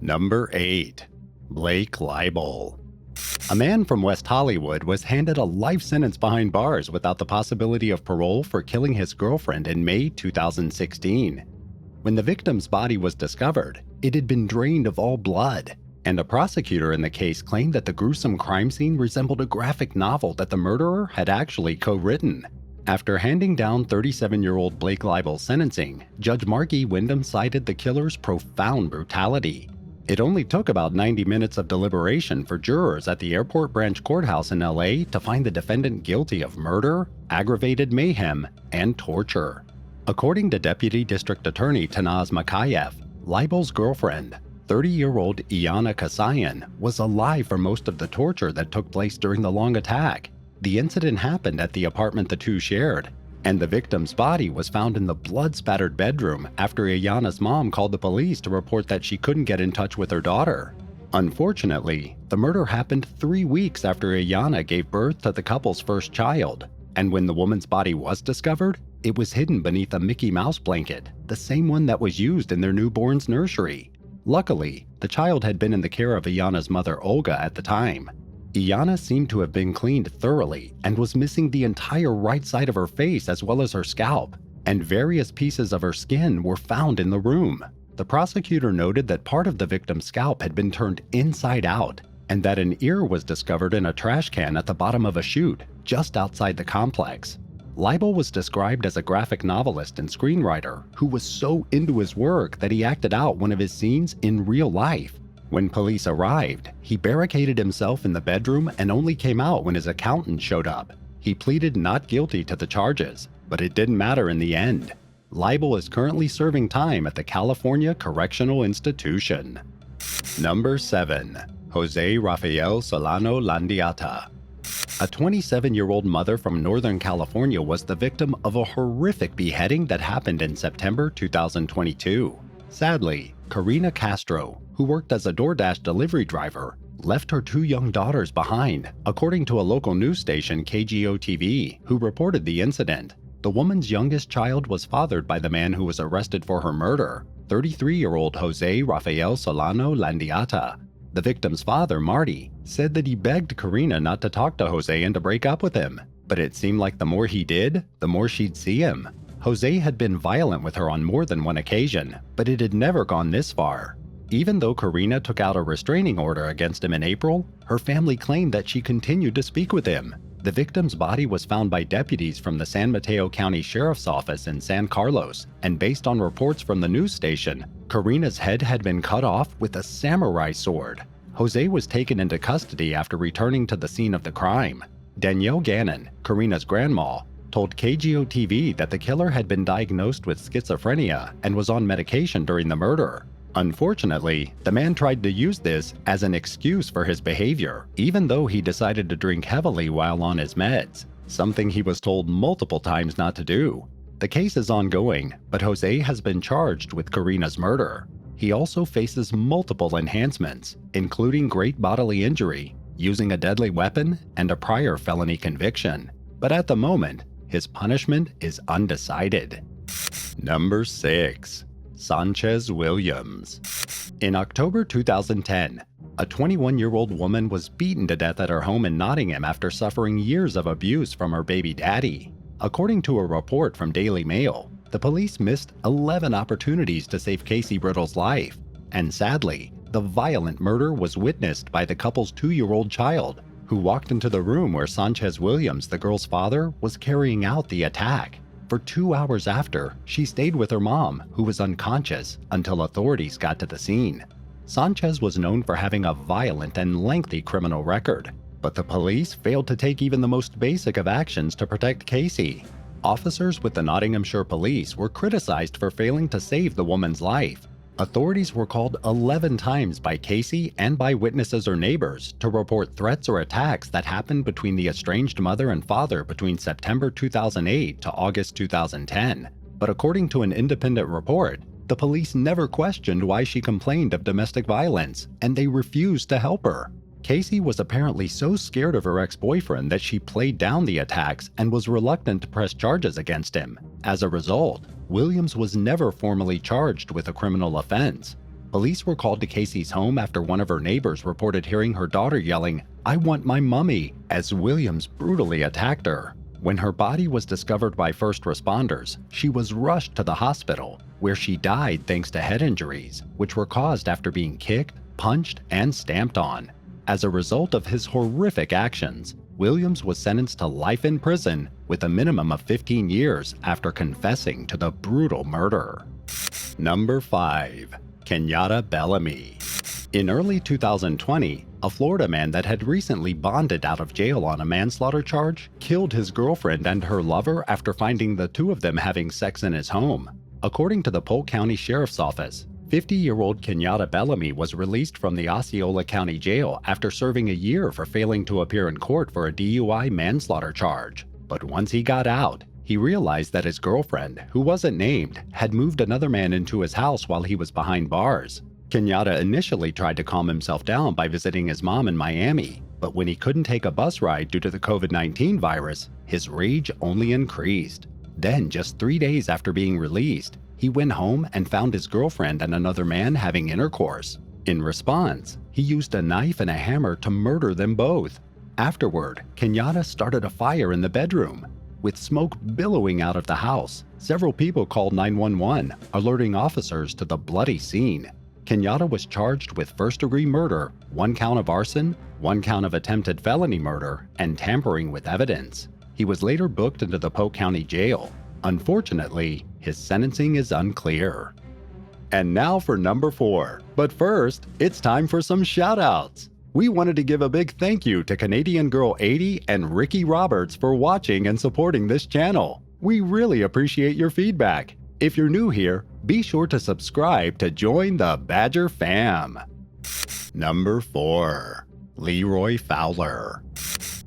Number 8. Blake LEIBEL. A man from West Hollywood was handed a life sentence behind bars without the possibility of parole for killing his girlfriend in May 2016. When the victim's body was discovered, it had been drained of all blood, and a prosecutor in the case claimed that the gruesome crime scene resembled a graphic novel that the murderer had actually co-written. After handing down 37-year-old Blake LEIBEL's sentencing, Judge Mark E. Wyndham cited the killer's profound brutality. It only took about 90 minutes of deliberation for jurors at the Airport Branch Courthouse in LA to find the defendant guilty of murder, aggravated mayhem, and torture. According to Deputy District Attorney Tanaz Makayev, LEIBEL's girlfriend, 30-year-old Iyana Kasayan, was alive for most of the torture that took place during the long attack. The incident happened at the apartment the two shared, and the victim's body was found in the blood-spattered bedroom after Iyana's mom called the police to report that she couldn't get in touch with her daughter. Unfortunately, the murder happened 3 weeks after Iyana gave birth to the couple's first child, and when the woman's body was discovered, it was hidden beneath a Mickey Mouse blanket, the same one that was used in their newborn's nursery. Luckily, the child had been in the care of Iyana's mother Olga at the time. Iyana seemed to have been cleaned thoroughly and was missing the entire right side of her face as well as her scalp, and various pieces of her skin were found in the room. The prosecutor noted that part of the victim's scalp had been turned inside out, and that an ear was discovered in a trash can at the bottom of a chute just outside the complex. LEIBEL was described as a graphic novelist and screenwriter who was so into his work that he acted out one of his scenes in real life. When police arrived, he barricaded himself in the bedroom and only came out when his accountant showed up. He pleaded not guilty to the charges, but it didn't matter in the end. LEIBEL is currently serving time at the California Correctional Institution. Number 7. Jose Rafael Solano Landiata. A 27-year-old mother from Northern California was the victim of a horrific beheading that happened in September 2022. Sadly, Karina Castro, who worked as a DoorDash delivery driver, left her 2 young daughters behind, according to a local news station, KGO-TV, who reported the incident. The woman's youngest child was fathered by the man who was arrested for her murder, 33-year-old Jose Rafael Solano Landiata. The victim's father, Marty, said that he begged Karina not to talk to Jose and to break up with him, but it seemed like the more he did, the more she'd see him. Jose had been violent with her on more than one occasion, but it had never gone this far. Even though Karina took out a restraining order against him in April, her family claimed that she continued to speak with him. The victim's body was found by deputies from the San Mateo County Sheriff's Office in San Carlos, and based on reports from the news station, Karina's head had been cut off with a samurai sword. Jose was taken into custody after returning to the scene of the crime. Danielle Gannon, Karina's grandma, told KGO-TV that the killer had been diagnosed with schizophrenia and was on medication during the murder. Unfortunately, the man tried to use this as an excuse for his behavior, even though he decided to drink heavily while on his meds, something he was told multiple times not to do. The case is ongoing, but Jose has been charged with Karina's murder. He also faces multiple enhancements, including great bodily injury, using a deadly weapon, and a prior felony conviction. But at the moment, his punishment is undecided. Number 6. Sanchez Williams. In October 2010, a 21-year-old woman was beaten to death at her home in Nottingham after suffering years of abuse from her baby daddy. According to a report from Daily Mail, the police missed 11 opportunities to save Casey Brittle's life, and sadly, the violent murder was witnessed by the couple's 2-year-old child, who walked into the room where Sanchez Williams, the girl's father, was carrying out the attack. For 2 hours after, she stayed with her mom, who was unconscious, until authorities got to the scene. Sanchez was known for having a violent and lengthy criminal record, but the police failed to take even the most basic of actions to protect Casey. Officers with the Nottinghamshire Police were criticized for failing to save the woman's life. Authorities were called 11 times by Casey and by witnesses or neighbors to report threats or attacks that happened between the estranged mother and father between September 2008 to August 2010. But according to an independent report, the police never questioned why she complained of domestic violence, and they refused to help her. Casey was apparently so scared of her ex-boyfriend that she played down the attacks and was reluctant to press charges against him. As a result, Williams was never formally charged with a criminal offense. Police were called to Casey's home after one of her neighbors reported hearing her daughter yelling, "I want my mummy," as Williams brutally attacked her. When her body was discovered by first responders, she was rushed to the hospital, where she died thanks to head injuries, which were caused after being kicked, punched, and stamped on. As a result of his horrific actions, Williams was sentenced to life in prison with a minimum of 15 years after confessing to the brutal murder. Number 5. KENYATTA BELLAMY. In early 2020, a Florida man that had recently bonded out of jail on a manslaughter charge killed his girlfriend and her lover after finding the two of them having sex in his home. According to the Polk County Sheriff's Office, 50-year-old KENYATTA BELLAMY was released from the Osceola County Jail after serving a year for failing to appear in court for a DUI manslaughter charge. But once he got out, he realized that his girlfriend, who wasn't named, had moved another man into his house while he was behind bars. KENYATTA initially tried to calm himself down by visiting his mom in Miami, but when he couldn't take a bus ride due to the COVID-19 virus, his rage only increased. Then, just 3 days after being released, he went home and found his girlfriend and another man having intercourse. In response, he used a knife and a hammer to murder them both. Afterward, KENYATTA started a fire in the bedroom. With smoke billowing out of the house, several people called 911, alerting officers to the bloody scene. KENYATTA was charged with first-degree murder, 1 count of arson, 1 count of attempted felony murder, and tampering with evidence. He was later booked into the Polk County Jail. Unfortunately, his sentencing is unclear. And now for number 4. But first, it's time for some shout-outs. We wanted to give a big thank you to Canadian Girl 80 and Ricky Roberts for watching and supporting this channel. We really appreciate your feedback. If you're new here, be sure to subscribe to join the Badger fam. Number 4. LEROY FOWLER.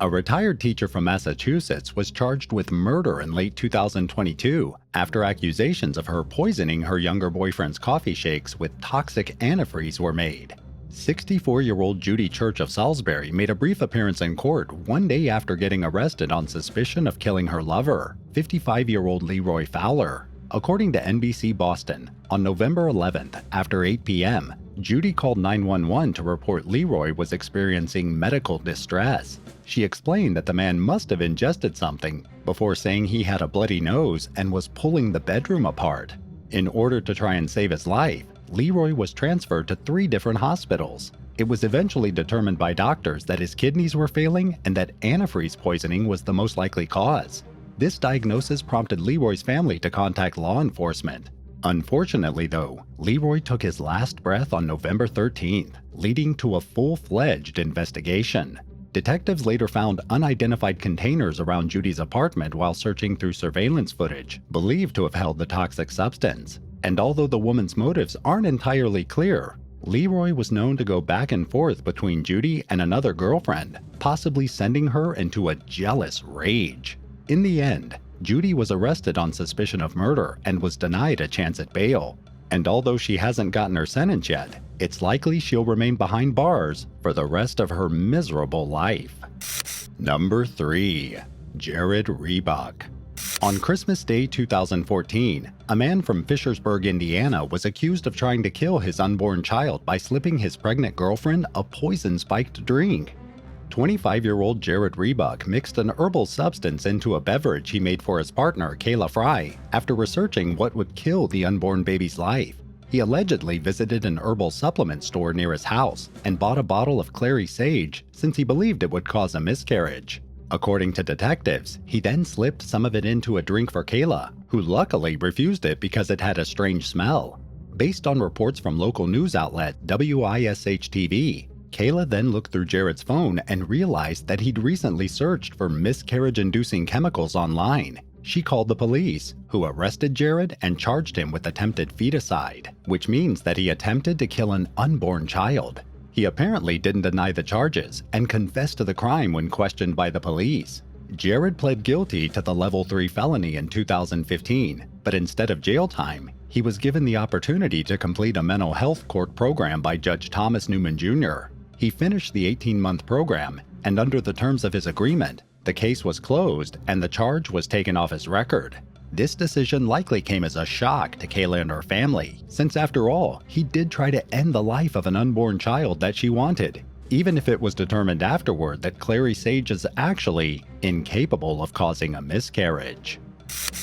A retired teacher from Massachusetts was charged with murder in late 2022 after accusations of her poisoning her younger boyfriend's coffee shakes with toxic antifreeze were made. 64-year-old Judy Church of Salisbury made a brief appearance in court 1 day after getting arrested on suspicion of killing her lover, 55-year-old LEROY FOWLER. According to NBC Boston, on November 11th, after 8 p.m., Judy called 911 to report LEROY was experiencing medical distress. She explained that the man must have ingested something before saying he had a bloody nose and was pulling the bedroom apart. In order to try and save his life, LEROY was transferred to 3 different hospitals. It was eventually determined by doctors that his kidneys were failing and that antifreeze poisoning was the most likely cause. This diagnosis prompted LEROY's family to contact law enforcement. Unfortunately though, LEROY took his last breath on November 13th, leading to a full-fledged investigation. Detectives later found unidentified containers around Judy's apartment while searching through surveillance footage, believed to have held the toxic substance. And although the woman's motives aren't entirely clear, LEROY was known to go back and forth between Judy and another girlfriend, possibly sending her into a jealous rage. In the end, Judy was arrested on suspicion of murder and was denied a chance at bail. And although she hasn't gotten her sentence yet, it's likely she'll remain behind bars for the rest of her miserable life. Number 3. JAROD REBUCK. On Christmas Day 2014, a man from Fishersburg, Indiana was accused of trying to kill his unborn child by slipping his pregnant girlfriend a poison-spiked drink. 25-year-old JAROD REBUCK mixed an herbal substance into a beverage he made for his partner, Kayla Fry, after researching what would kill the unborn baby's life. He allegedly visited an herbal supplement store near his house and bought a bottle of clary sage since he believed it would cause a miscarriage. According to detectives, he then slipped some of it into a drink for Kayla, who luckily refused it because it had a strange smell. Based on reports from local news outlet WISH-TV, Kayla then looked through JAROD's phone and realized that he'd recently searched for miscarriage-inducing chemicals online. She called the police, who arrested JAROD and charged him with attempted feticide, which means that he attempted to kill an unborn child. He apparently didn't deny the charges and confessed to the crime when questioned by the police. JAROD pled guilty to the level 3 felony in 2015, but instead of jail time, he was given the opportunity to complete a mental health court program by Judge Thomas Newman Jr. He finished the 18-month program, and under the terms of his agreement, the case was closed and the charge was taken off his record. This decision likely came as a shock to Kayla and her family, since after all, he did try to end the life of an unborn child that she wanted, even if it was determined afterward that Clary Sage is actually incapable of causing a miscarriage.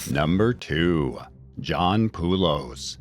Number 2. John Poulos.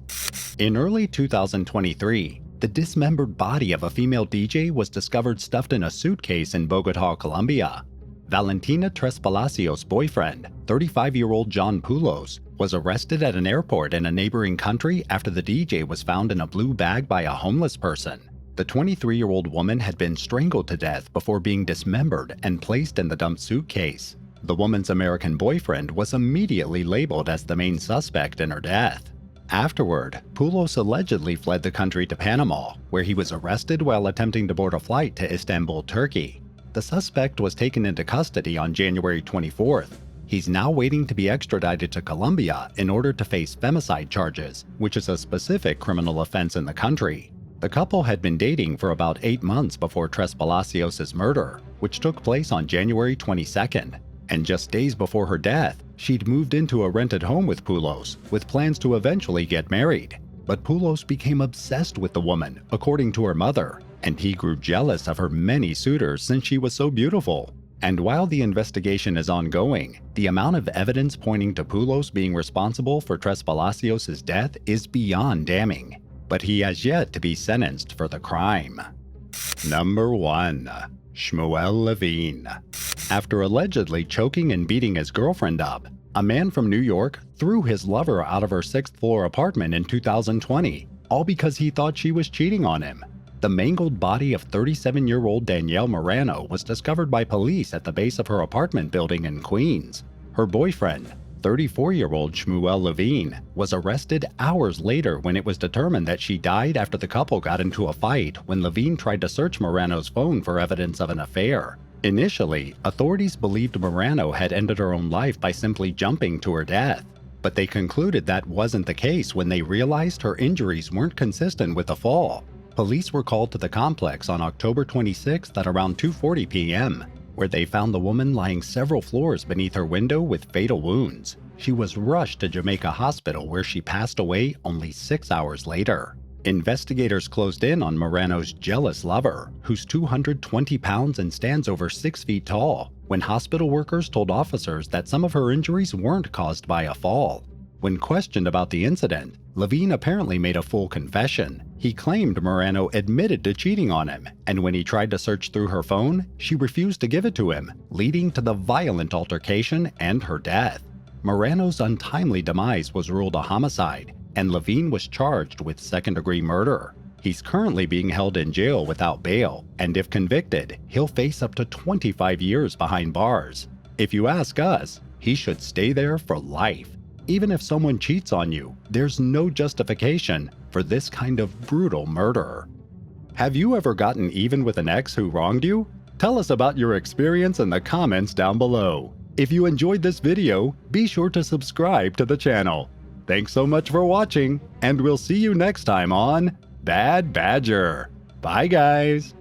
In early 2023, the dismembered body of a female DJ was discovered stuffed in a suitcase in Bogotá, Colombia. Valentina Tres Palacios' boyfriend, 35-year-old John Poulos, was arrested at an airport in a neighboring country after the DJ was found in a blue bag by a homeless person. The 23-year-old woman had been strangled to death before being dismembered and placed in the dumped suitcase. The woman's American boyfriend was immediately labeled as the main suspect in her death. Afterward, Poulos allegedly fled the country to Panama, where he was arrested while attempting to board a flight to Istanbul, Turkey. The suspect was taken into custody on January 24th. He's now waiting to be extradited to Colombia in order to face femicide charges, which is a specific criminal offense in the country. The couple had been dating for about 8 months before Tres Palacios' murder, which took place on January 22nd. And just days before her death, she'd moved into a rented home with Poulos, with plans to eventually get married. But Poulos became obsessed with the woman, according to her mother, and he grew jealous of her many suitors since she was so beautiful. And while the investigation is ongoing, the amount of evidence pointing to Poulos being responsible for Tres Palacios' death is beyond damning. But he has yet to be sentenced for the crime. Number 1. SHMUEL LEVINE. After allegedly choking and beating his girlfriend up, a man from New York threw his lover out of her 6th-floor apartment in 2020, all because he thought she was cheating on him. The mangled body of 37-year-old Danielle Morano was discovered by police at the base of her apartment building in Queens. Her boyfriend, 34-year-old SHMUEL LEVINE, was arrested hours later when it was determined that she died after the couple got into a fight when LEVINE tried to search Morano's phone for evidence of an affair. Initially, authorities believed Morano had ended her own life by simply jumping to her death. But they concluded that wasn't the case when they realized her injuries weren't consistent with the fall. Police were called to the complex on October 26th at around 2:40 p.m., where they found the woman lying several floors beneath her window with fatal wounds. She was rushed to Jamaica Hospital, where she passed away only 6 hours later. Investigators closed in on Morano's jealous lover, who's 220 pounds and stands over 6 feet tall, when hospital workers told officers that some of her injuries weren't caused by a fall. When questioned about the incident, LEVINE apparently made a full confession. He claimed Morano admitted to cheating on him, and when he tried to search through her phone, she refused to give it to him, leading to the violent altercation and her death. Morano's untimely demise was ruled a homicide, and LEVINE was charged with second-degree murder. He's currently being held in jail without bail, and if convicted, he'll face up to 25 years behind bars. If you ask us, he should stay there for life. Even if someone cheats on you, there's no justification for this kind of brutal murder. Have you ever gotten even with an ex who wronged you? Tell us about your experience in the comments down below. If you enjoyed this video, be sure to subscribe to the channel. Thanks so much for watching, and we'll see you next time on Bad Badger. Bye guys!